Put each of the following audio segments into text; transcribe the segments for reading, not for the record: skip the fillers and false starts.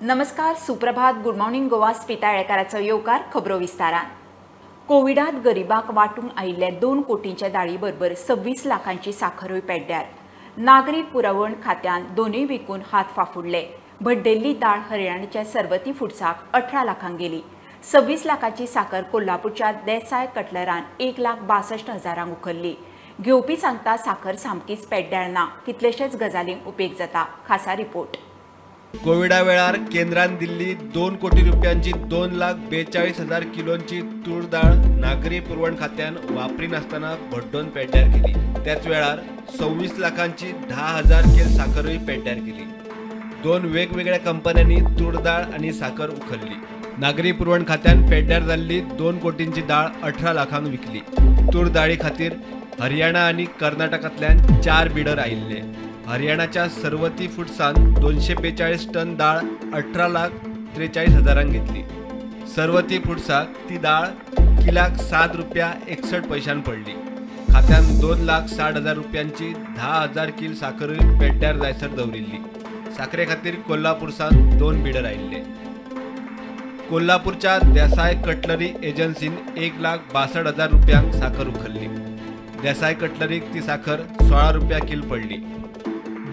नमस्कार, सुप्रभात, good morning Goa स्पिताळेकाराचो येवकार खबरो विस्तारान। कोविडात गरिबांक वाटूंक आयिल्ले 2 कोटींच्या दाळी बरोबर 26 लाखांची साखरूय पेड्ड्यार। नागरी पुरवण खात्यान दोनूय विकून हात फाफुडले। भड्डेल्ली दाळ हरियाणाच्या सरवती फुड्साक 18 लाखांक गेली। 26 लाखांची साखर कोल्हापूरच्या देसाय कटलरान 1,62,000 उखल्ली। घेवपी सांगता साखर सामकीच पेड्ड्यार ना, कितलेशेच गजालींक उपेग जाता। खासा रिपोर्ट। कोविडा वेळार केंद्रान दिल्ली 2 कोटी रुपयांची 2,42,000 किलोंची तूर डाळ नागरी पुरवण खात्यान वापरी नासतना भड्डोन पेड्ड्यार केली। त्याच वेळार 26 लाखांची 10,000 केल साखरूय पेड्ड्यार केली। 2 वेगवेगळ्या कंपन्यांनी तूर डाळ आणि साखर उखल्ली। नागरी पुरवण खात्यान पेड्ड्यार जाल्ली 2 कोटींची डाळ 18 लाखांक विकली। तूर डाळी खातीर हरियाणा आणि कर्नाटकांतल्यान 4 बिडर आयिल्ले। हरियाणाच्या सरवती फुड्सान 242 टन डाळ 18,43,000 घेतली। सरवती फुड्साक ती डाळ किलाक 7 रुपया 61 पैशांन पडली। खात्यान 2,60,000 रुपयांची 10,000 किल साखरूय पेड्ड्यार जायसर दवरिल्ली। साखरे खातीर कोल्हापूरसान 2 बिडर आयिल्ले। कोल्हापूरच्या देसाय कटलरी एजन्सीन 1,62,000 रुपयांक साखर उखल्ली। देसाय कटलरीक ती साखर 16 रुपया किल पडली।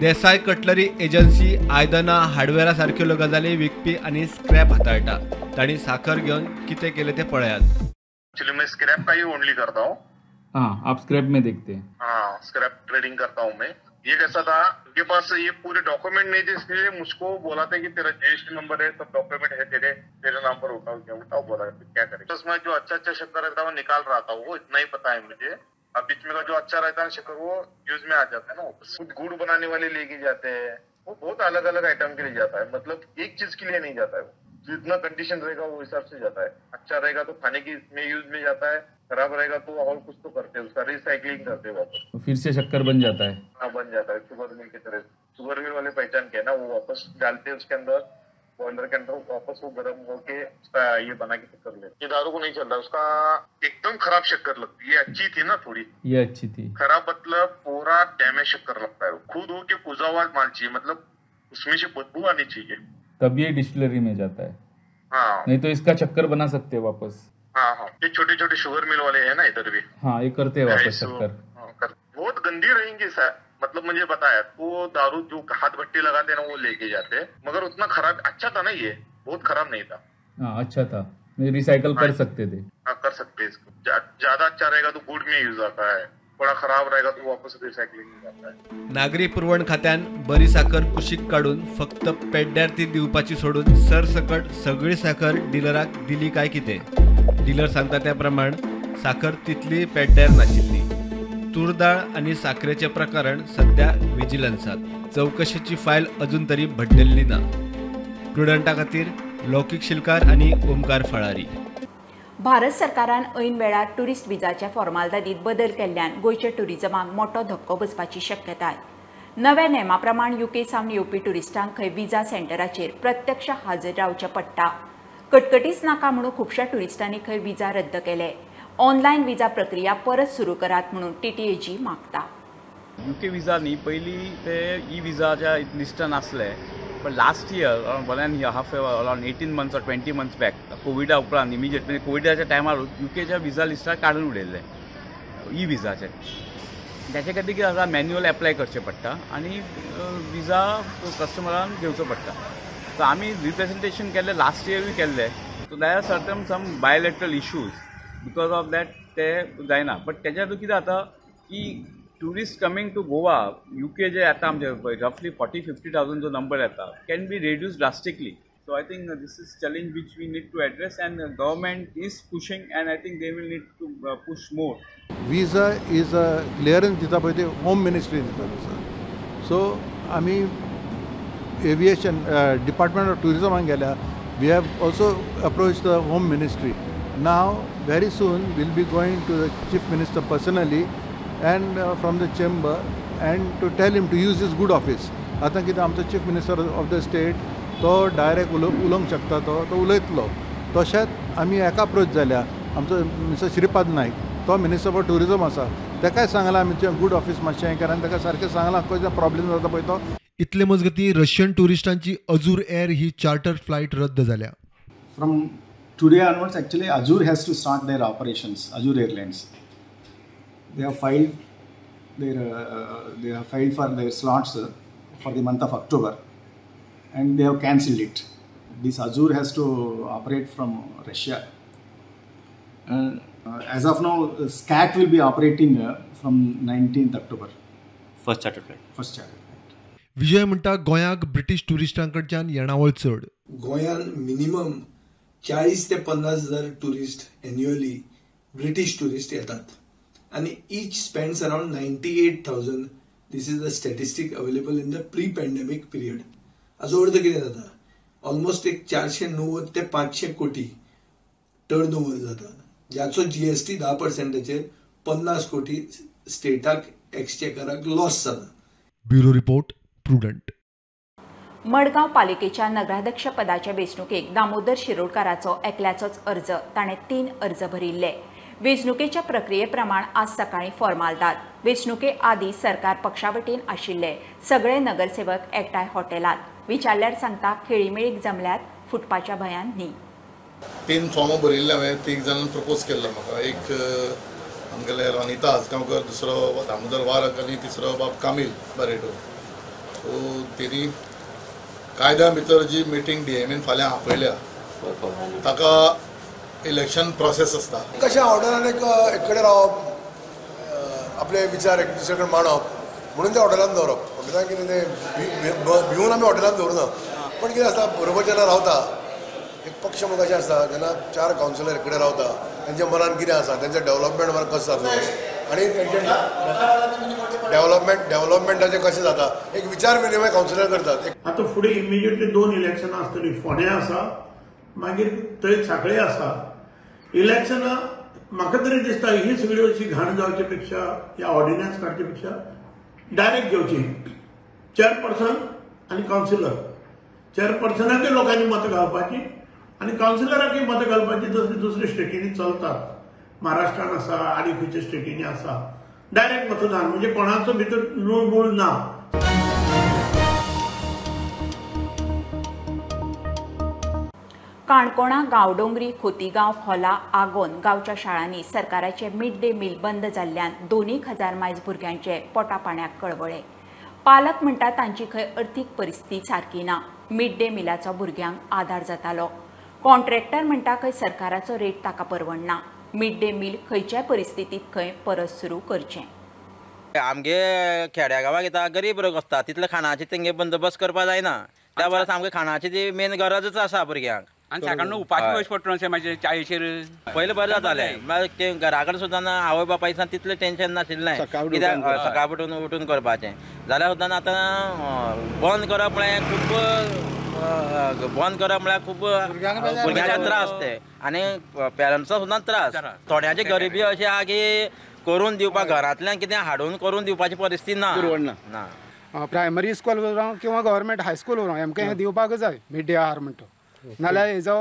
देसाय कटलरी एजन्सी आयदनां हार्डवेरा सारक्यो गजाली विकपी आणि स्क्रॅप हाताळटा। तांणी साखर घेवन कितें केलें तें पळयात। एक्चुअली मैं स्क्रैप का ही ओनली करता हूँ। हाँ, आप स्क्रैप में देखते हैं। हाँ, स्क्रैप ट्रेडिंग करता हूँ मैं। ये कैसा था, उनके पास ये पूरे डॉक्यूमेंट नहीं थे, इसलिए मुझको बोला था कि तेरा जीएसटी नंबर है, सब डॉक्यूमेंट है तेरे नाम पर उठाओ बोला। क्या करें, तो उसमें जो अच्छा शक्कर रहता है वो निकाल रहा था, वो इतना ही पता है मुझे। अब बीच में का जो अच्छा रहता है शक्कर वो यूज में आ जाता है ना। खुद गुड़ बनाने वाले लेके जाते हैं, वो बहुत अलग अलग आइटम के लिए जाता है, मतलब एक चीज के लिए नहीं जाता है। जितना कंडीशन रहेगा वो हिसाब से जाता है। अच्छा रहेगा तो खाने की में यूज में जाता है, खराब रहेगा तो और कुछ तो करते हैं, उसका रिसाइकलिंग करते हैं वापस, तो फिर से शक्कर बन जाता है। हाँ, बन जाता है। शुगर मिल की तरह शुगर मिल वाले पहचान के ना, वो वापस डालते हैं उसके अंदर, बॉयलर के अंदर, वापस वो गर्म होके उसका ये बना के कर लेते। ये दारू को नहीं चल रहा, उसका एकदम खराब शक्कर लगती है। ये अच्छी थी ना थोड़ी, ये अच्छी थी। खराब मतलब पूरा डैमेज शक्कर लगता है। खुद हो के कुजा हुआ माल चाहिए, मतलब उसमें से बदबू आनी चाहिए, तब ये डिस्टिलरी में जाता है। हाँ, नहीं तो इसका चक्कर बना सकते हैं वापस। हाँ हाँ, ये छोटे छोटे शुगर मिल वाले हैं ना इधर भी। हाँ, ये करते हैं वापस 250 चक्कर। हाँ, बहुत गंदी रहेंगी सर, मतलब मुझे बताया तो दारू जो हाथ भट्टी लगाते हैं ना वो लेके जाते हैं, मगर उतना खराब अच्छा था ना, ये बहुत खराब नहीं था। हाँ, अच्छा था, मैं रिसाइकल कर सकते थे। हाँ, कर सकते हैं इसको। ज्यादा अच्छा रहेगा तो गुड़ में यूज आता है, थोड़ा खराब रहेगा तो वापस रिसाइकलिंग में जाता है। नागरी पुरवण खात्यान बरी साखर कुशीक काढून फक्त पेड्ड्यार ती दिवपाची सोडून सरसकट सगळी साखर डिलराक दिली काय कितें? डीलर सांगता त्या प्रमाण साखर तितली पेड्ड्यार नाशिल्ली। तूर डाळ आणि साखरेचे प्रकरण सध्या विजिलन्सात। चौकशीची फायल अजून तरी भड्डेल्ली ना। प्रुडंटा खातीर लौकिक शिलकार आणि ओमकार फळारी। भारत सरकारान ऐन वेळार टुरिस्ट विजाच्या फॉर्मालिटीत बदल केल्ल्यान गोंयच्या टुरिजमाक मोठो धक्को बसपाची शक्यताय। नव्या नेमा प्रमाण यूके सावन येवपी टुरिस्टांक खंय विजा सेंटराचेर प्रत्यक्ष हाजीर रावचें पडटा। कटकटीच नाका म्हणून खुबशा टुरिस्टांनी खंय विजा रद्द केले। ऑनलायन विजा प्रक्रिया परत सुरू करात म्हणून TTAG मागता। यूके विजा न्ही, पयलीं ते ई विजाच्या लिस्टान आसले, पण last year around 18 months or 20 months back कोविडा उपरांत इमिजिएट म्हणजे कोविडाच्या टायमारूच यूकेच्या विजा लिस्टार काडून उडयल्ले ई विजाचे। त्याच्या खातीर कितें जाता, मॅन्युअल एप्लाय करचें पडटा आनी विजा कस्टमरान घेवचो पडटा। सो आमी रिप्रेझेंटेशन केल्लें लास्ट इयरूय केल्लें, so there are certain some bilateral issues because of that ते जायना। बट त्याच्या खातीर कितें जाता की tourist coming to Goa UK जे आता आमचे रफली 40-50,000 जो नंबर येता can be reduce drastically. So I think this is challenge which we need to address and government is pushing and I think they will need to push more. Visa is a clearance दिता पळय ते home ministry दिता visa. So आमी aviation department of टुरिजमाक गेल्या, we have also approach the home ministry. Now very soon will be going to the chief minister personally and from the chamber and to tell him to use his good office. आता कितें आमचो chief minister of the state तो direct उलोवंक शकता, तो उलयतलो। तशेंच आमी एका अप्रोच जाल्या, आमचो मिस्टर श्रीपाद नायक तो मिनिस्टर फॉर टुरिजम आसा, ताकाय सांगलां आमी गूड ऑफिस मातशें हें करा, ताका सारकें सांगलां खंय प्रॉब्लेम जाता पळय तो इतले मजगती रशियन टुरिस्टांची अजूर एअर ही चार्टर फ्लाईट रद्द झाल्या. From today onwards, actually, Azure has to start their operations. Azure Airlines. They have filed for their slots for the month of October, and they have cancelled it. This Azure has to operate from Russia. As of now, SCAT will be operating from 19th October. First charter flight. First charter flight. विजय म्हणटा गोंयाक British टुरिस्टांकडच्यान येणावळ चड. गोंयान minimum 40 ते 50,000 tourist annually British tourist येतात आणि each spends around 98,000. This is the statistic available in the pre pandemic period. हाजो अर्थ कितें जाता, ऑलमोस्ट एक 490 ते 500 कोटी टर्न ओव्हर जाता, ज्याचो GST 10%चेर 50 कोटी स्टेटाक एक्सचेकराक लॉस जाता. Bureau report Prudent. मडगांव पालिकेच्या नगराध्यक्ष पदाच्या वेंचणुकेक दामोदर शिरोडकाराचो एकल्याचोच अर्ज ताणें 3 अर्ज भरिल्ले. वेंचणुकेच्या प्रक्रिये प्रमाण आज सकाळीं फॉर्मालितात. वेंचणुके आदीं सरकार पक्षावटेन आशिल्ले सगळे नगरसेवक एकठांय हॉटेलांत. विचारल्यार सांगता खेळीमेळीक जमल्यात, फुटपाच्या भंयान न्ही. 3 फॉर्म भरिल्ले हांवें 3 जाणांक प्रपोज केल्लो. म्हाका एक आमगेले अनिता आजगांवकर, दुसरो दामोदर वारक आनी तिसरो बाब कामील बारेटो. सो तेणी कायद्या भितर जी मिटींग DMAन फाल्यां आपयल्या ताका इलेक्शन प्रोसेस आसता. कशा हॉटेलान एक कडेन रावप, आपले विचार एक दुसरे कडेन मांडप म्हणून ते हॉटेलान दवरप. हॉटेलान कितें तें भिवून आमी हॉटेलान दवरना, पण कितें आसता बरोबर जेन्ना रावता एक पक्ष म्हणून कशें आसता जेन्ना 4 कावन्सिलर एक कडेन रावता तेंच्या मनान कितें आसा, तेंचें डेव्हलपमेंट मार कसो जातलो आनी तेंचें डेव्हलपमेंटाचें कशें जाता एक विचार विनिमय कावन्सिलर करतात. आतां फुडें इमिजिएटली 2 इलेक्शनां आसतलीं. फोंड्या आसा, मागीर थंय सांखळे आसा. इलेक्शनां म्हाका तरी दिसता ही सगळी अशी घाण जावचे पेक्षा ह्या ऑर्डिनन्स काडचे पेक्षा डायरेक्ट घेवची. चेअरपर्सन आनी कावन्सिलर, चेअरपर्सनाकय लोकांनी मतां घालपाची आनी कावन्सिलराकय मतां घालपाची. जसं दुसऱ्या स्टेटींनी चलतात, महाराष्ट्रान आसा आनी खंयच्या स्टेटींनी आसा, डायरेक्ट मतदान म्हणजे कोणाचो भितर नूळ ना. काणकोणा, गांवडोंगरी, खोतीगांव, खोला, आगोन गांवच्या शाळांनी सरकाराचे मिड डे मील बंद जाल्ल्यान 2,000 मायज भुरग्यांचे पोटा पाण्याक कळवळे. पालक म्हणटा तांची खंय अर्थीक परिस्थिती सारकी ना. मिड डे मिलाचो भुरग्यांक आधार जातालो. कॉन्ट्रॅक्टर म्हणटा खंय सरकाराचो रेट ताका परवडना. मिड डे मील खंयच्याय परिस्थितीत खंय परत सुरू करचें. आमगे खेड्या गांवांत कितें गरीब लोक आसता, तितले खाणाची तेंगे बंदोबस्त करपाक जायना. त्या परस आमगे खाणाची ती मेन गरजच आसा भुरग्यांक. आनी साकारण उपाशी वयस पडटा अशें मातशें चाळीचेर पयलीं बरें जातालें. मागीर घरा कडेन सुद्दां आवय बापाय दिसान तितलें टेन्शन नाशिल्लें. कित्याक सकाळ उठून करपाचें जाल्यार सुद्दां आतां बंद करप म्हळ्यार खूब भुरग्यांचे त्रास ते आनी पेरंट्सांक सुद्दां त्रास. थोड्यांची गरिबी अशी आहा की करून दिवपाक घरांतल्यान कितें हाडून करून दिवपाची परिस्थिती ना. प्रायमरी स्कूल व्हरों किंवा गव्हर्मेंट हायस्कूल व्हरों आमकां हें दिवपाक जाय मिड डे आहार म्हणटा. नाल्यार हेजो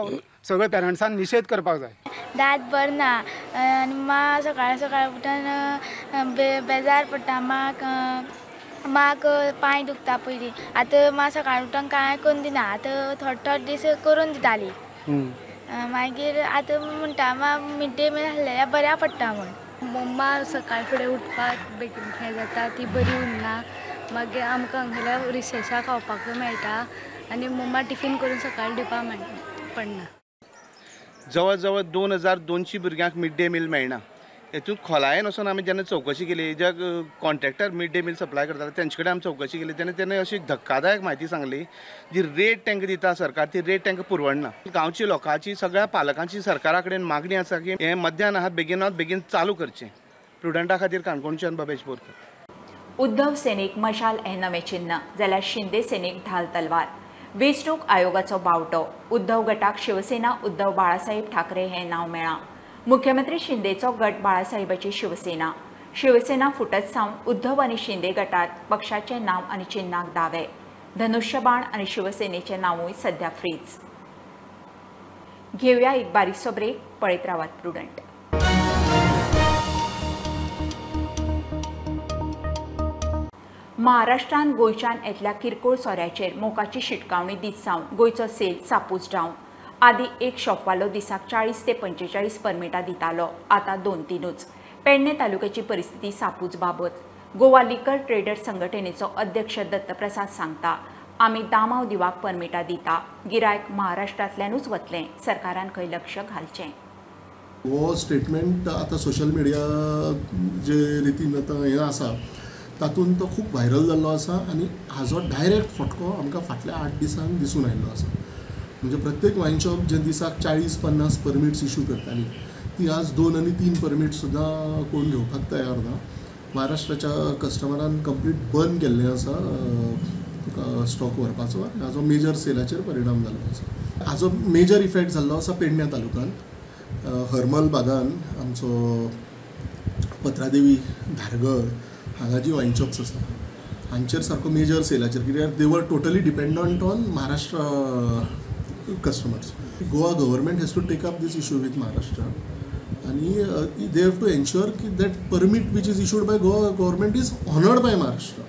सगळे पेरंट्सान निशेध करपाक जाय. दात बरें ना आनी म्हाका सकाळ सकाळ उठून बेजार पडटा. म्हाका पांय दुखता पयलीं. आतां म्हाका सकाळ उठून कांय करून दिना. आतां थोडे दीस करून दिताली. मागीर आतां म्हणटा मिड डे मील आसलें बऱ्या पडटा म्हण. मम्मा सकाळ फुडें उठपाक बेगीन हें जाता, ती बरी उरना. मागीर आमकां हांगेल्या रिसेसाक खावपाक मेळटा आनी मम्मा टिफीन करून सकाळीं दिवपाक पडना. जवळ जवळ 2,200 भुरग्यांक मिड डे मील मेळना. हेतून खोलायेन वचून आमी जेन्ना चवकशी केली, ज्या contractor mid day meal supply करताले तेंचे कडेन आमी चवकशी केली तेन्ना तेणें अशी धक्कादायक म्हायती सांगली जी रेट तांकां दिता सरकार ती रेट तांकां पुरवडना. गांवच्या लोकांची सगळ्या पालकांची सरकारा कडेन मागणी आसा की हें मध्यान आहा बेगीन चालू करचें. प्रुडंटा खातीर काणकोणच्यान बाबेश बोरकर. उद्धव सेनेक मशाल हें नवें चिन्ह जाल्यार शिंदे सेनेक ढाल तलवार. वेंचणूक आयोगाचो बावटो. उद्धव गटाक शिवसेना उद्धव बाळासाहेब ठाकरे हें नांव मेळ्ळां. मुख्यमंत्री शिंदेचो गट बाळासाहेबाची शिवसेना. शिवसेना फुटत सावन उद्धव आनी शिंदे गटात पक्षाचे नांव आनी चिन्हाक दावे. धनुष्यबाण आनी शिवसेनेचें नांवूय सध्या फ्रीज. घेवया एक बारीकसो ब्रेक. पळयत रावात प्रुडंट. महाराष्ट्रान गोंयच्यान येतल्या किरकोळ सोऱ्याचेर मोगाची शिटकावणी दीस सावन गोंयचो सेल सापूच डावन. आदी एक शॉपवालो दिसाक 40 ते 45 परमिटां दितालो, आतां 2-3च. पेडणे तालुक्याची परिस्थिती सापूच बाबत. गोवा लिकर ट्रेडर्स संघटनेचो अध्यक्ष दत्तप्रसाद सांगता, आमी दामाव दिवाक परमिटां दिता. गिरायक महाराष्ट्रांतल्यानूच वतलें, सरकारान खंय लक्ष घालचें. हो स्टेटमेंट आतां सोशल मिडिया जे रितीन आतां हें आसा तातूंत तो खूब व्हायरल जाल्लो आसा आनी हाजो डायरेक्ट फटको आमकां फाटल्या 8 दिसांक दिसून आयिल्लो आसा. म्हणजे प्रत्येक वायन शॉप जे दिसाक 40-50 परमिट्स इशू करताली ती आज 2 आनी 3 परमिट सुद्दां कोण घेवपाक तयार ना. महाराष्ट्राच्या कस्टमरान कंप्लीट बंद केल्लें आसा स्टॉक व्हरपाचो आनी हाजो मेजर सेलाचेर परिणाम जाल्लो आसा. हाजो मेजर इफेक्ट जाल्लो आसा पेडण्या तालुक्यांत. हरमल भागान आमचो पत्रादेवी धारगळ हांगा जी वायन शॉप्स आसा हांचेर सारको मेजर सेलाचेर, कित्याक they were totally dependent on Maharashtra customers. Goa government has to take up this issue with Maharashtra आनी दे हॅव टू एन्श्योर की that permit which is issued by Goa government is honoured by Maharashtra.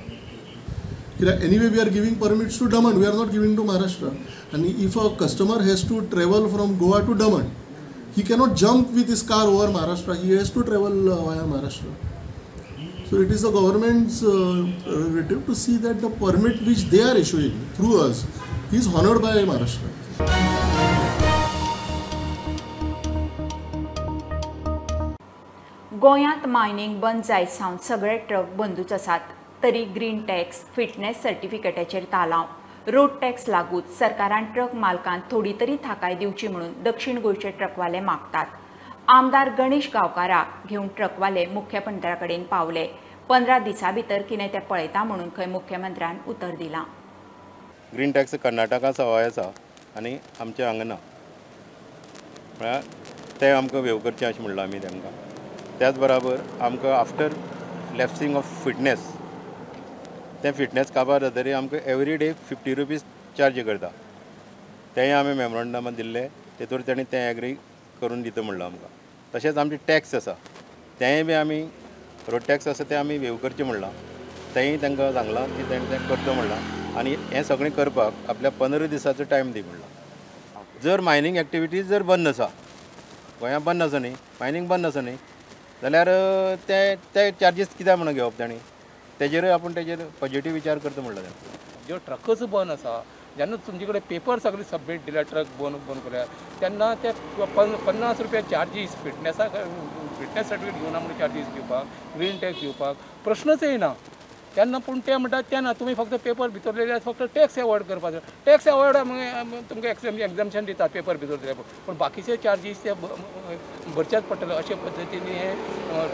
कित्याक anyway we are giving permits to Daman, we are not giving to Maharashtra. आनी if a customer has to travel from Goa to Daman, he cannot jump with his car over Maharashtra, he has to travel via Maharashtra. So it is the government's prerogative to see that the permit which they are issuing through us is honored by Maharashtra. गोंयांत mining बंद जायत सावन सगळे truck बंदूच आसात. तरी green tax, fitness सर्टिफिकेटाचेर तालाव, road tax लागूच सरकारान truck मालकांक थोडी तरी थाकाय दिवची म्हणून दक्षिण गोंयचे ट्रकवाले मागतात. आमदार गणेश गांवकाराक घेवन ट्रकवाले मुख्यमंत्र्या कडेन पावले. 15 दिसां भितर कितें तें पळयता म्हणून खंय मुख्यमंत्र्यान उतर दिलां. ग्रीन टॅक्स कर्नाटका सवाय आसा आनी आमचे हांगा ना, म्हळ्यार ते आमकां वेव करचें अशें म्हणलां आमी तांकां. त्याच बराबर आमकां आफ्टर लॅप्सिंग ऑफ फिटनेस तें फिटनेस काबार जातरी आमकां एवरी डे 50 रुपीज चार्ज करता. तेंय आमी मेमोरंडमांत दिल्ले, तेतूर तेणी तें एग्री करून दिता म्हणलां आमकां. तशेंच आमचे टॅक्स आसा तेंय बी आमी रोड टॅक्स आसा तें आमी वेव करचें म्हणलां. तेंय तांकां सांगलां की तेणें तें करचो म्हणलां आनी हें सगळें करपाक आपल्या 15 दिसाचो टायम दी म्हणलां. जर मायनींग एक्टिविटीज जर बंद आसा, गोंयांत बंद आसा न्ही, मायनींग बंद आसा न्ही, जाल्यार ते चार्जीस कित्याक म्हणून घेवप तांणी, तेजेरूय आपूण तेजेर पॉजिटीव विचार करता म्हणलं. ज्यो ट्रकच बंद आसा, जेन्ना तुमचे कडेन पेपर सगळे सबमीट दिल्या ट्रक बंद केल्यार तेन्ना ते 50 रुपया चार्जीस फिटनेस सर्टिफिकेट घेवना म्हणून चार्जीस दिवपाक, ग्रीन टॅक्स दिवपाक प्रश्नच येना तेन्ना. पूण ते म्हणटात तेन्ना तुमी फक्त पेपर भितर दिल्यार फक्त टॅक्स एवॉयड करपाचो. टॅक्स एवॉयड तुमकां एक्झाम्शन दितात पेपर भितर दिल्यार, पूण बाकीचे चार्जीस ते भरचेच पडटले. अशे पद्दतीन हे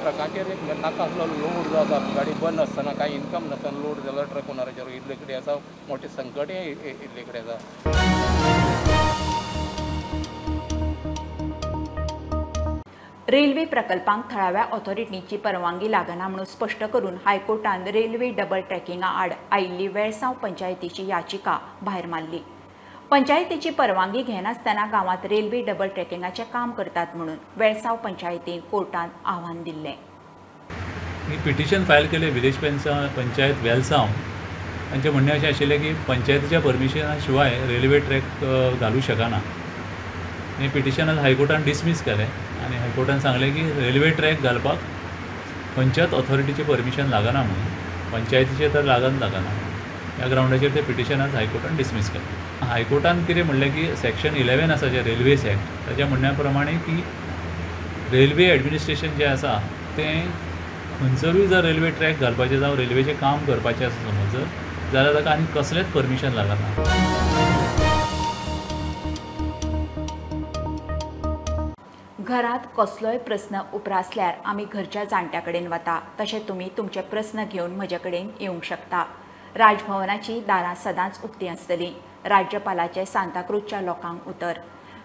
ट्रकाचेर एक नाका आसलो लोड जो आसा, गाडी बंद आसतना कांय इन्कम नासतना लोड जाल्यार ट्रक ओनराचेर इल्ले कडेन आसा, मोठे संकट हे इल्ले कडेन आसा. रेल्वे प्रकल्पांक थळाव्या ऑथॉरिटीची परवानगी लागना म्हणून स्पश्ट करून हायकोर्टान रेल्वे डबल ट्रॅकिंगा आड आयिल्ली वेळसांव पंचायतीची याचिका भायर मारली. पंचायतीची परवानगी घेनासतना गांवांत रेल्वे डबल ट्रॅकिंगाचें काम करतात म्हणून वेळसांव पंचायतीन कोर्टान आव्हान दिल्लें. ही पिटिशन फायल केले विलेज पंचायत वेलसांव. तांचें म्हणणें अशें आशिल्लें की पंचायतीच्या परमिशना शिवाय रेल्वे ट्रॅक घालूं शकना. हे पिटिशन हायकोर्टान डिसमीस केलें आनी हायकोर्टान सांगलें की रेल्वे ट्रॅक घालपाक पंचायत ऑथॉरिटीची परमिशन लागना म्हणून, पंचायतीचें तर लागना. ह्या ग्रावंडाचेर ते पिटिशन हायकोर्टान डिसमीस केलें. हायकोर्टान कितें म्हणलें की सेक्शन 11 आसा जे रेल्वेज एक्ट, ताच्या म्हणण्या प्रमाणे की रेल्वे एडमिनिस्ट्रेशन जें आसा तें खंयसरूय जर रेल्वे ट्रॅक घालपाचें जावं रेल्वेचें काम करपाचें आसा समज जाल्यार ताका आनी कसलेंच परमिशन लागना. घरात कसलोय प्रस्न उप्रासल्यार आमी घरच्या जाणट्या कडेन वता, तशें तुमी तुमचे प्रस्न घेवन म्हजे कडेन येवंक शकता. राजभवनाची दारां सदांच उक्तीं आसतलीं. राज्यपालाचे सांताक्रूजच्या लोकांक उतर.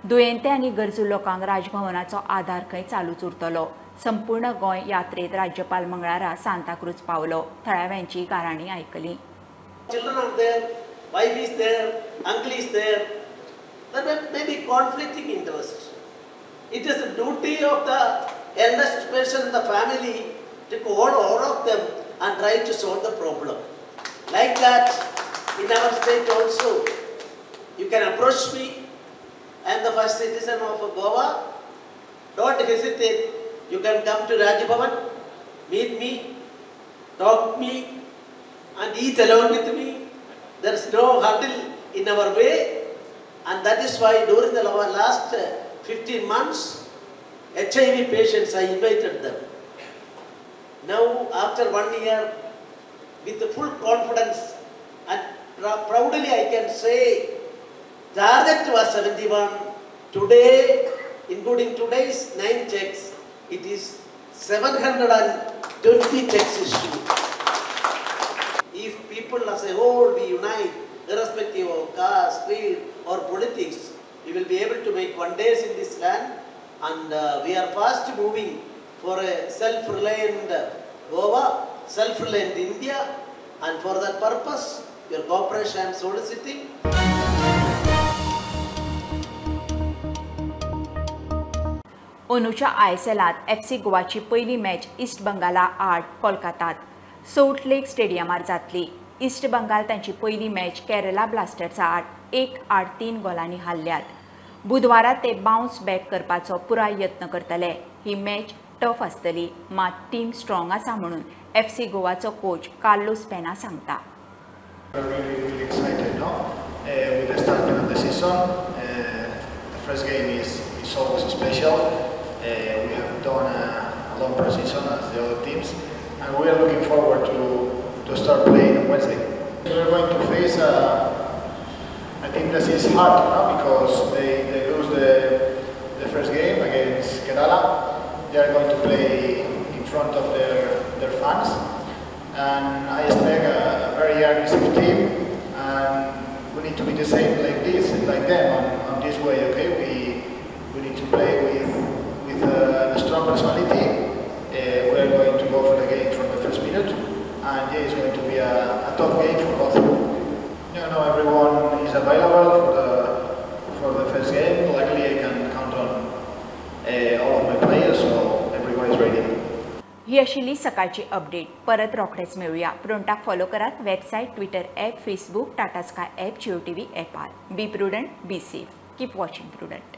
दुयेंते आनी गरजू लोकांक राजभवनाचो आदार खंय चालूच उरतलो. संपूर्ण गोंय यात्रेत राज्यपाल मंगळारा सांताक्रूज पावलो. थळाव्यांची गाराणी आयकली. Children are there, wife is there, uncle is there. There may be conflicting interests. It is the duty of the eldest person in the family to call all of them and try to solve the problem. Like that, in our state also, you can approach me. I am the first citizen of Goa. Don't hesitate. You can come to Raj Bhavan, meet me, talk me, and eat along with me. There is no hurdle in our way, and that is why during the last 15 months, HIV patients, I invited them. Now, after 1 year, with the full confidence and proudly I can say, target was 71. Today, including today's 9 checks, it is 720 checks issued. If people as a whole we unite, irrespective of caste, creed or politics, we will be able to make wonders in this land, and we are fast moving for a self-reliant Goa, self-reliant India, and for that purpose, your cooperation I am soliciting. अंदूच्या ISLात FC गोवाची पहिली match east बंगाला आड कोलकातात salt लेक स्टेडियमार जातली. East Bengal तांची पहिली match Kerala ब्लास्टर्सा आड 1-3 गोलांनी हारल्यात. बुधवारा ते bounce back करपाचो पुराय यत्न करतले. ही मॅच टफ आसतली, मात टीम स्ट्रॉंग आसा म्हणून FC गोवाचो कोच कार्लोस पेना सांगता. Really excited, no? With the starting of the season, the first game is always special. We have done a long pre-season as the other teams, and we are looking forward to start playing on Wednesday. We are going to face a team that is hard, no? Because they lose the first game against Kerala. They are going to play in front of their fans, and I expect a very aggressive team, and we need to be the same like them on this way. Okay, we need to play with a strong personality. We are going to go for the game from the first minute, and it's going to be a tough game for both. You know, everyone is available for the first game. Luckily, I can count on all of my players, so everyone is ready. ही आशिल्ली सकाळची update. परत रोखडेच मेळुया. प्रोंटाक follow करात website, Twitter app, Facebook, Tata Sky app, Jio TV ॲपार. Be Prudent, be safe. Keep watching prudent.